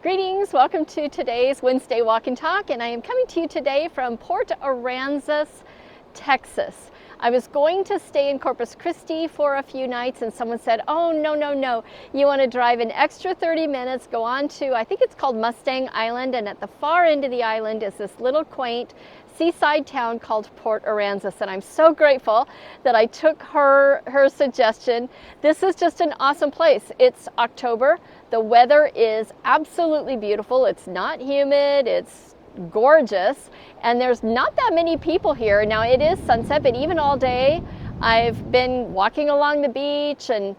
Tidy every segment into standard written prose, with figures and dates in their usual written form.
Greetings, welcome to today's Wednesday Walk and Talk, and I am coming to you today from Port Aransas, Texas. I was going to stay in Corpus Christi for a few nights, and someone said, oh, no, you want to drive an extra 30 minutes, go on to, I think it's called Mustang Island, and at the far end of the island is this little quaint seaside town called Port Aransas, and I'm so grateful that I took her suggestion. This is just an awesome place. It's October. The weather is absolutely beautiful. It's not humid. It's gorgeous, and there's not that many people here. Now it is sunset, but even all day I've been walking along the beach and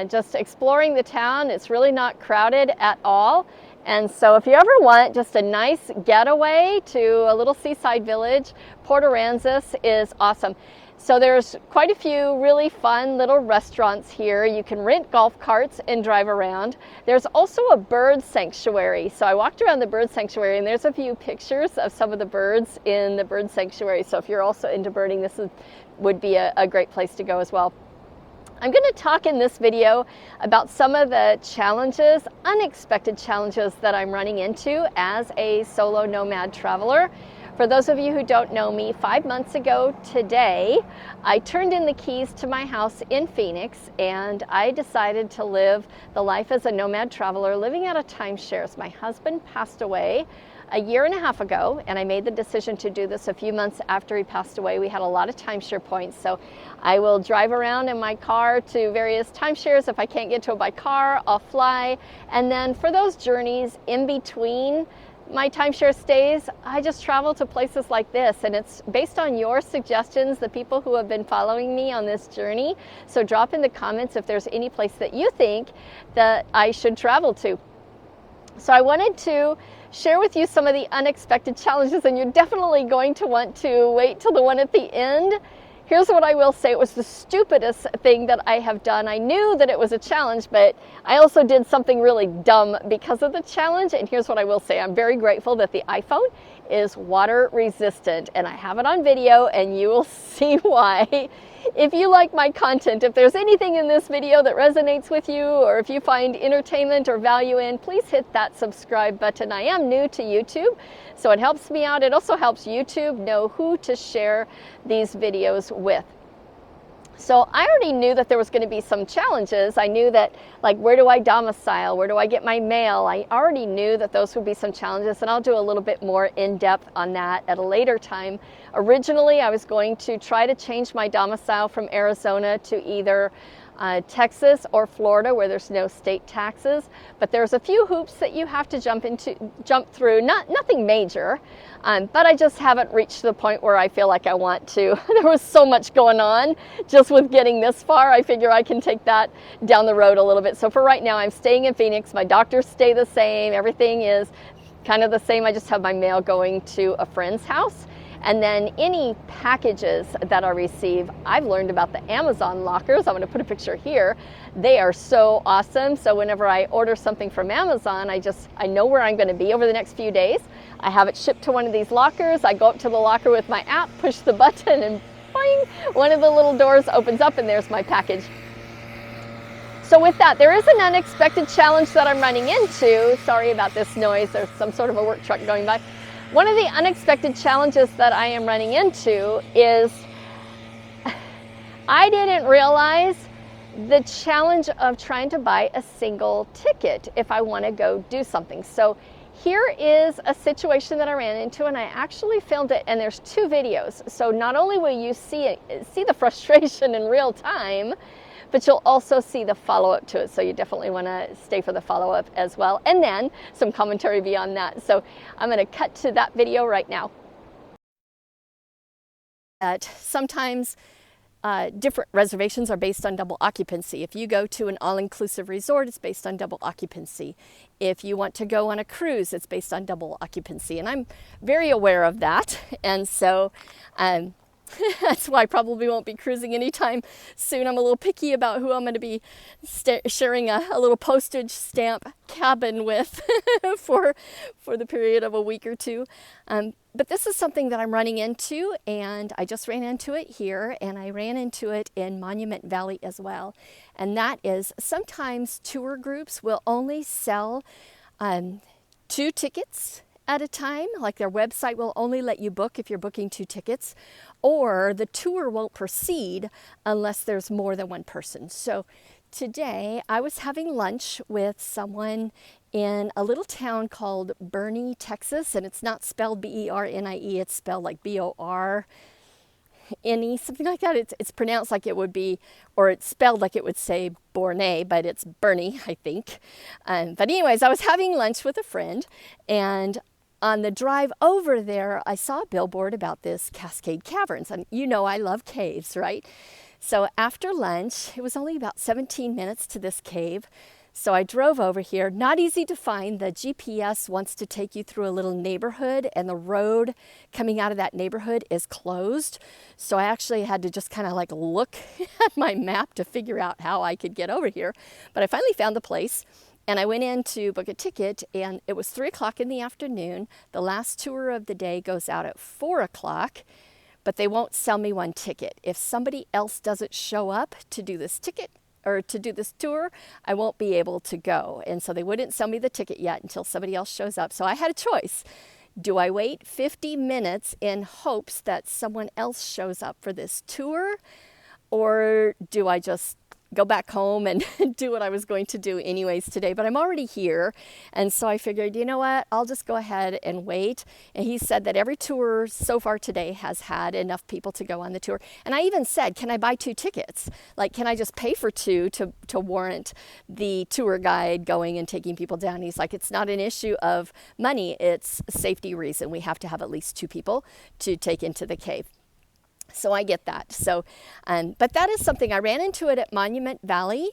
just exploring the town. It's really not crowded at all. And so if you ever want just a nice getaway to a little seaside village, Port Aransas is awesome. So there's quite a few really fun little restaurants here. You can rent golf carts and drive around. There's also a bird sanctuary. So I walked around the bird sanctuary, and there's a few pictures of some of the birds in the bird sanctuary. So if you're also into birding, this would be a great place to go as well. I'm going to talk in this video about some of the challenges, unexpected challenges that I'm running into as a solo nomad traveler. For those of you who don't know me, 5 months ago today, I turned in the keys to my house in Phoenix, and I decided to live the life as a nomad traveler, living out of timeshares. My husband passed away a year and a half ago, and I made the decision to do this a few months after he passed away. We had a lot of timeshare points, so I will drive around in my car to various timeshares. If I can't get to it by car, I'll fly. And then for those journeys in between my timeshare stays, I just travel to places like this, and it's based on your suggestions, the people who have been following me on this journey. So drop in the comments if there's any place that you think that I should travel to. So I wanted to share with you some of the unexpected challenges, and you're definitely going to want to wait till the one at the end. Here's what I will say. It was the stupidest thing that I have done. I knew that it was a challenge, but I also did something really dumb because of the challenge. And here's what I will say. I'm very grateful that the iPhone is water resistant, and I have it on video, and you will see why. If you like my content, if there's anything in this video that resonates with you, or if you find entertainment or value in, please hit that subscribe button. I am new to YouTube, so it helps me out. It also helps YouTube know who to share these videos with. So I already knew that there was going to be some challenges. I knew that, like, where do I domicile? Where do I get my mail? I already knew that those would be some challenges, and I'll do a little bit more in depth on that at a later time. Originally, I was going to try to change my domicile from Arizona to either Texas or Florida, where there's no state taxes, but there's a few hoops that you have to jump through. Nothing major, but I just haven't reached the point where I feel like I want to. There was so much going on just with getting this far. I figure I can take that down the road a little bit. So for right now, I'm staying in Phoenix. My doctors stay the same. Everything is kind of the same. I just have my mail going to a friend's house. And then any packages that I receive, I've learned about the Amazon lockers. I'm going to put a picture here. They are so awesome. So whenever I order something from Amazon, I know where I'm going to be over the next few days. I have it shipped to one of these lockers. I go up to the locker with my app, push the button, and boing, one of the little doors opens up, and there's my package. So with that, there is an unexpected challenge that I'm running into. Sorry about this noise. There's some sort of a work truck going by. One of the unexpected challenges that I am running into is I didn't realize the challenge of trying to buy a single ticket if I want to go do something. So here is a situation that I ran into, and I actually filmed it, and there's 2 videos. So not only will you see the frustration in real time, but you'll also see the follow-up to it. So you definitely want to stay for the follow-up as well. And then some commentary beyond that. So I'm going to cut to that video right now. Sometimes different reservations are based on double occupancy. If you go to an all-inclusive resort, it's based on double occupancy. If you want to go on a cruise, it's based on double occupancy. And I'm very aware of that. And so that's why I probably won't be cruising anytime soon. I'm a little picky about who I'm going to be sharing a little postage stamp cabin with for the period of a week or two. But this is something that I'm running into, and I just ran into it here, and I ran into it in Monument Valley as well. And that is sometimes tour groups will only sell 2 tickets at a time, like their website will only let you book if you're booking 2 tickets, or the tour won't proceed unless there's more than one person. So today I was having lunch with someone in a little town called Boerne, Texas, and it's not spelled B-E-R-N-I-E, it's spelled like B-O-R-N-E, something like that. It's pronounced like it would be, or it's spelled like it would say Boerne, but it's Boerne, I think. But anyways, I was having lunch with a friend, and on the drive over there, I saw a billboard about this Cascade Caverns. And you know I love caves, right? So after lunch, it was only about 17 minutes to this cave. So I drove over here. Not easy to find. The GPS wants to take you through a little neighborhood, and the road coming out of that neighborhood is closed. So I actually had to just kind of like look at my map to figure out how I could get over here. But I finally found the place. And I went in to book a ticket, and it was 3 o'clock in the afternoon. The last tour of the day goes out at 4 o'clock, but they won't sell me one ticket. If somebody else doesn't show up to do this ticket or to do this tour, I won't be able to go. And so they wouldn't sell me the ticket yet until somebody else shows up. So I had a choice. Do I wait 50 minutes in hopes that someone else shows up for this tour, or do I just go back home and do what I was going to do anyways today? But I'm already here, and so I figured, you know what, I'll just go ahead and wait. And he said that every tour so far today has had enough people to go on the tour. And I even said, can I buy 2 tickets? Like, can I just pay for 2 to warrant the tour guide going and taking people down? He's like, it's not an issue of money, it's a safety reason. We have to have at least 2 people to take into the cave. So I get that. So, but that is something, I ran into it at Monument Valley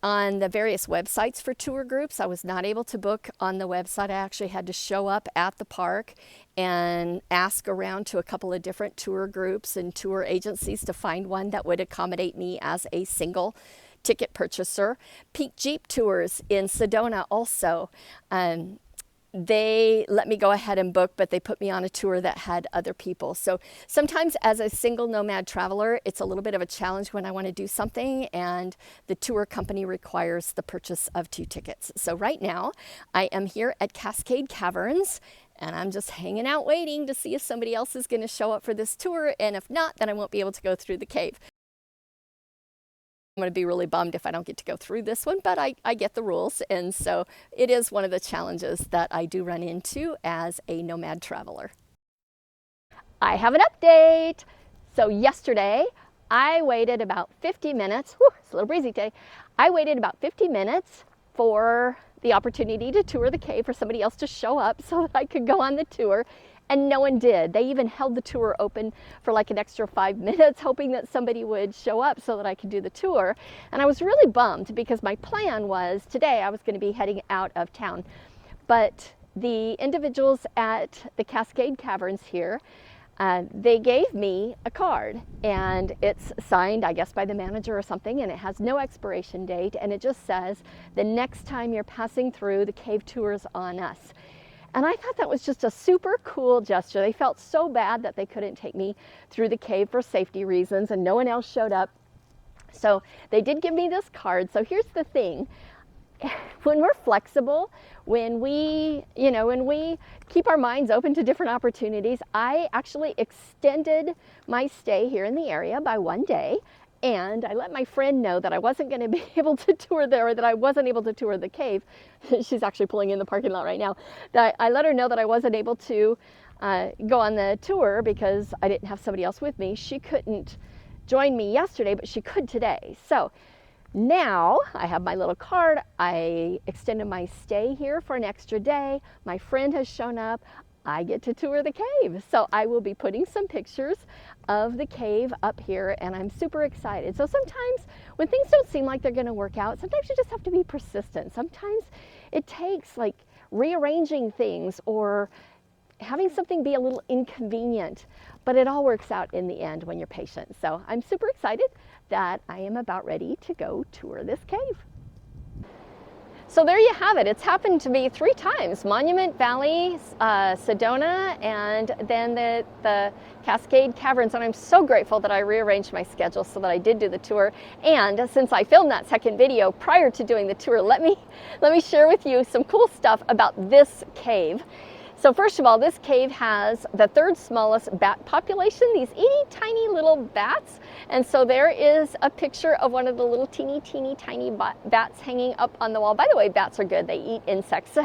on the various websites for tour groups. I was not able to book on the website. I actually had to show up at the park and ask around to a couple of different tour groups and tour agencies to find one that would accommodate me as a single ticket purchaser. Peak Jeep Tours in Sedona also. They let me go ahead and book, but they put me on a tour that had other people. So sometimes as a single nomad traveler, it's a little bit of a challenge when I want to do something and the tour company requires the purchase of 2 tickets. So right now I am here at Cascade Caverns, and I'm just hanging out waiting to see if somebody else is going to show up for this tour. And if not, then I won't be able to go through the cave. I'm going to be really bummed if I don't get to go through this one, but I get the rules. And so it is one of the challenges that I do run into as a nomad traveler. I have an update. So yesterday I waited about 50 minutes. Whew, it's a little breezy today. I waited about 50 minutes for the opportunity to tour the cave, for somebody else to show up so that I could go on the tour. And no one did. They even held the tour open for like an extra 5 minutes, hoping that somebody would show up so that I could do the tour. And I was really bummed because my plan was today I was going to be heading out of town. But the individuals at the Cascade Caverns here, they gave me a card, and it's signed, I guess, by the manager or something, and it has no expiration date, and it just says, the next time you're passing through, the cave tour's on us. And I thought that was just a super cool gesture. They felt so bad that they couldn't take me through the cave for safety reasons, and no one else showed up. So they did give me this card. So here's the thing. When we're flexible, when we keep our minds open to different opportunities, I actually extended my stay here in the area by 1 day. And I let my friend know that I wasn't going to be able to tour there, or that I wasn't able to tour the cave. She's actually pulling in the parking lot right now. That I let her know that I wasn't able to go on the tour because I didn't have somebody else with me. She couldn't join me yesterday, but she could today. So now I have my little card. I extended my stay here for an extra day. My friend has shown up. I get to tour the cave. So I will be putting some pictures of the cave up here, and I'm super excited. So sometimes when things don't seem like they're going to work out, sometimes you just have to be persistent. Sometimes it takes like rearranging things or having something be a little inconvenient, but it all works out in the end when you're patient. So I'm super excited that I am about ready to go tour this cave. So there you have it. It's happened to me 3 times: Monument Valley, Sedona, and then the Cascade Caverns. And I'm so grateful that I rearranged my schedule so that I did do the tour. And since I filmed that second video prior to doing the tour, let me share with you some cool stuff about this cave. So first of all, this cave has the 3rd smallest bat population, these itty tiny little bats. And so there is a picture of one of the little teeny tiny bats hanging up on the wall. By the way, bats are good. They eat insects.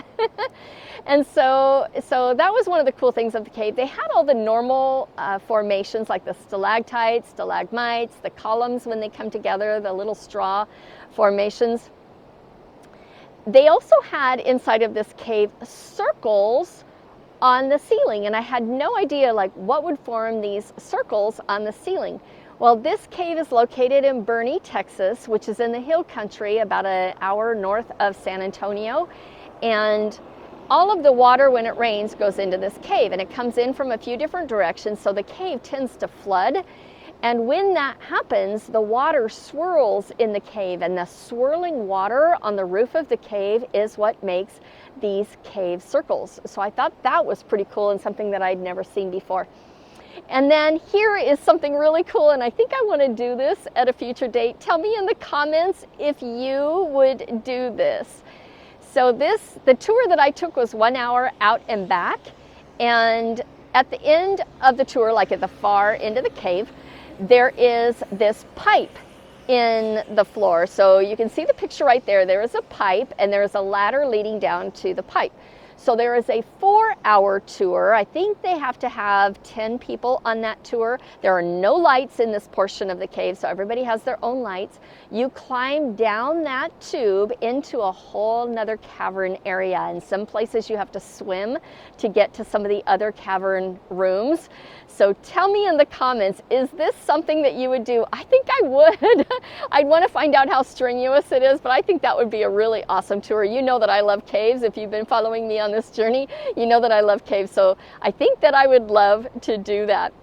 And so that was one of the cool things of the cave. They had all the normal formations like the stalactites, stalagmites, the columns when they come together, the little straw formations. They also had inside of this cave circles on the ceiling, and I had no idea like what would form these circles on the ceiling. Well, this cave is located in Boerne, Texas, which is in the hill country about an hour north of San Antonio, and all of the water when it rains goes into this cave, and it comes in from a few different directions, so the cave tends to flood. And when that happens, the water swirls in the cave, and the swirling water on the roof of the cave is what makes these cave circles. So I thought that was pretty cool and something that I'd never seen before. And then here is something really cool, and I think I want to do this at a future date. Tell me in the comments if you would do this. So the tour that I took was 1 hour out and back, and at the end of the tour, like at the far end of the cave, there is this pipe in the floor. So you can see the picture right there. There is a pipe, and there is a ladder leading down to the pipe. So there is a 4-hour tour. I think they have to have 10 people on that tour. There are no lights in this portion of the cave, so everybody has their own lights. You climb down that tube into a whole nother cavern area. In some places you have to swim to get to some of the other cavern rooms. So tell me in the comments, is this something that you would do? I think I would. I'd want to find out how strenuous it is, but I think that would be a really awesome tour. You know that I love caves. If you've been following me on this journey, you know that I love caves. So I think that I would love to do that.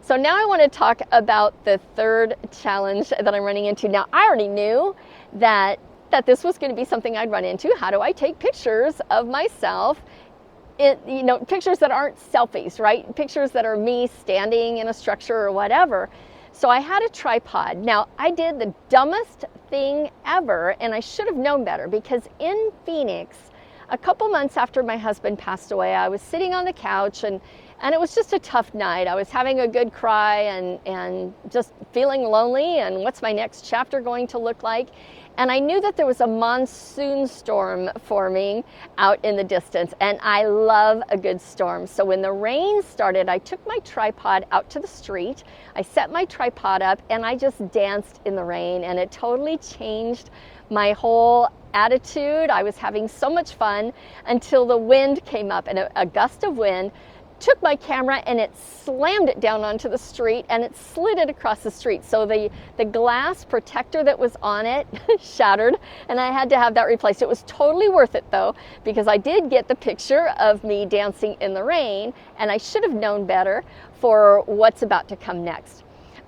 So now I want to talk about the 3rd challenge that I'm running into. Now, I already knew that this was going to be something I'd run into. How do I take pictures of myself? Pictures that aren't selfies, right? Pictures that are me standing in a structure or whatever. So I had a tripod. Now, I did the dumbest thing ever, and I should have known better, because in Phoenix, a couple months after my husband passed away, I was sitting on the couch, and it was just a tough night. I was having a good cry and just feeling lonely, and what's my next chapter going to look like? And I knew that there was a monsoon storm forming out in the distance, and I love a good storm. So when the rain started, I took my tripod out to the street, I set my tripod up, and I just danced in the rain, and it totally changed my whole attitude. I was having so much fun until the wind came up, and a gust of wind took my camera and it slammed it down onto the street, and it slid it across the street. So the glass protector that was on it shattered, and I had to have that replaced. It was totally worth it though, because I did get the picture of me dancing in the rain, and I should have known better for what's about to come next.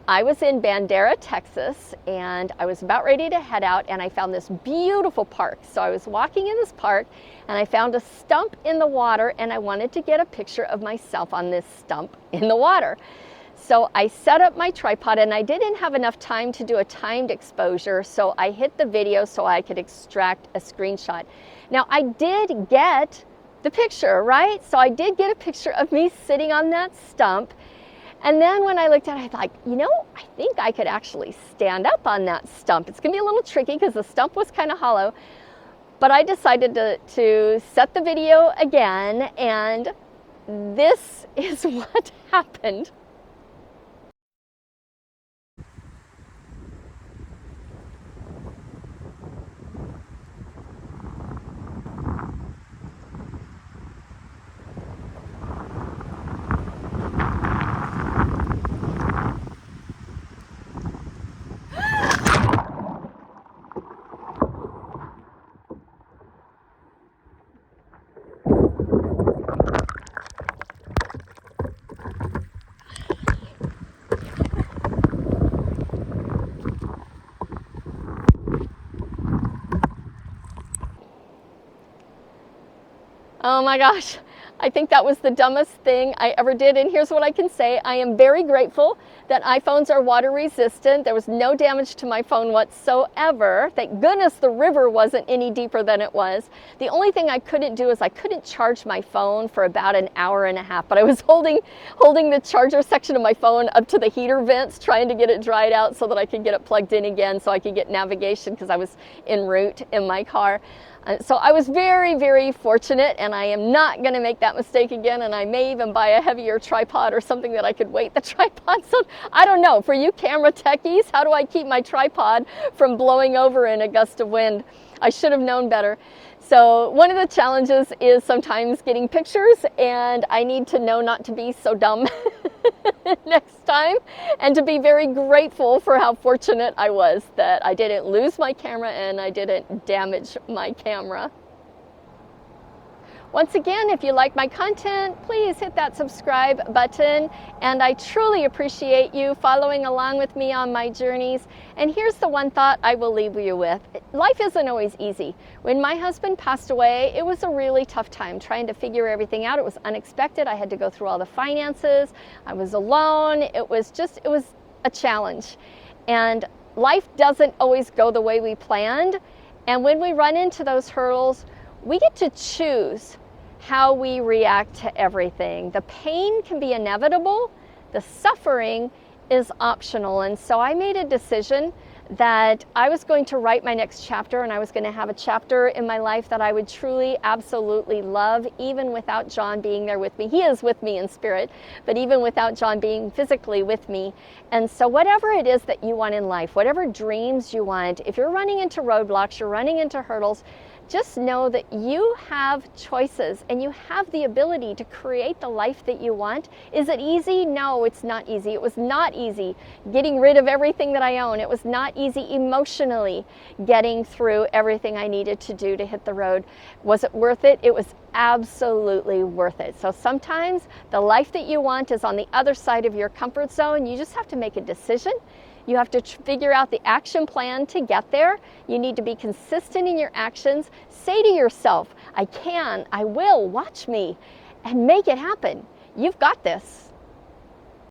I was in Bandera, Texas, and I was about ready to head out, and I found this beautiful park. So I was walking in this park, and I found a stump in the water, and I wanted to get a picture of myself on this stump in the water. So I set up my tripod, and I didn't have enough time to do a timed exposure, so I hit the video so I could extract a screenshot. Now, I did get the picture, right? So I did get a picture of me sitting on that stump. And then when I looked at it, I thought, I think I could actually stand up on that stump. It's going to be a little tricky because the stump was kind of hollow. But I decided to set the video again, and this is what happened. Oh my gosh, I think that was the dumbest thing I ever did. And here's what I can say. I am very grateful that iPhones are water resistant. There was no damage to my phone whatsoever. Thank goodness the river wasn't any deeper than it was. The only thing I couldn't do is I couldn't charge my phone for about an hour and a half. But I was holding the charger section of my phone up to the heater vents, trying to get it dried out so that I could get it plugged in again so I could get navigation, because I was en route in my car. So I was very, very fortunate, and I am not going to make that mistake again, and I may even buy a heavier tripod or something that I could weight the tripod. So I don't know, for you camera techies, how do I keep my tripod from blowing over in a gust of wind? I should have known better. So one of the challenges is sometimes getting pictures, and I need to know not to be so dumb next time, and to be very grateful for how fortunate I was that I didn't lose my camera and I didn't damage my camera. Once again, if you like my content, please hit that subscribe button, and I truly appreciate you following along with me on my journeys. And here's the one thought I will leave you with. Life isn't always easy. When my husband passed away, it was a really tough time trying to figure everything out. It was unexpected. I had to go through all the finances. I was alone. It was a challenge. And life doesn't always go the way we planned. And when we run into those hurdles, we get to choose how we react to everything. The pain can be inevitable. The suffering is optional. And so I made a decision that I was going to write my next chapter, and I was going to have a chapter in my life that I would truly, absolutely love, even without John being there with me. He is with me in spirit, but even without John being physically with me. And so whatever it is that you want in life, whatever dreams you want, if you're running into roadblocks, you're running into hurdles, just know that you have choices and you have the ability to create the life that you want. Is it easy? No, it's not easy. It was not easy getting rid of everything that I own. It was not easy emotionally getting through everything I needed to do to hit the road. Was it worth it? It was absolutely worth it. So sometimes the life that you want is on the other side of your comfort zone. You just have to make a decision. You have to figure out the action plan to get there. You need to be consistent in your actions. Say to yourself, I can, I will, watch me, and make it happen. You've got this.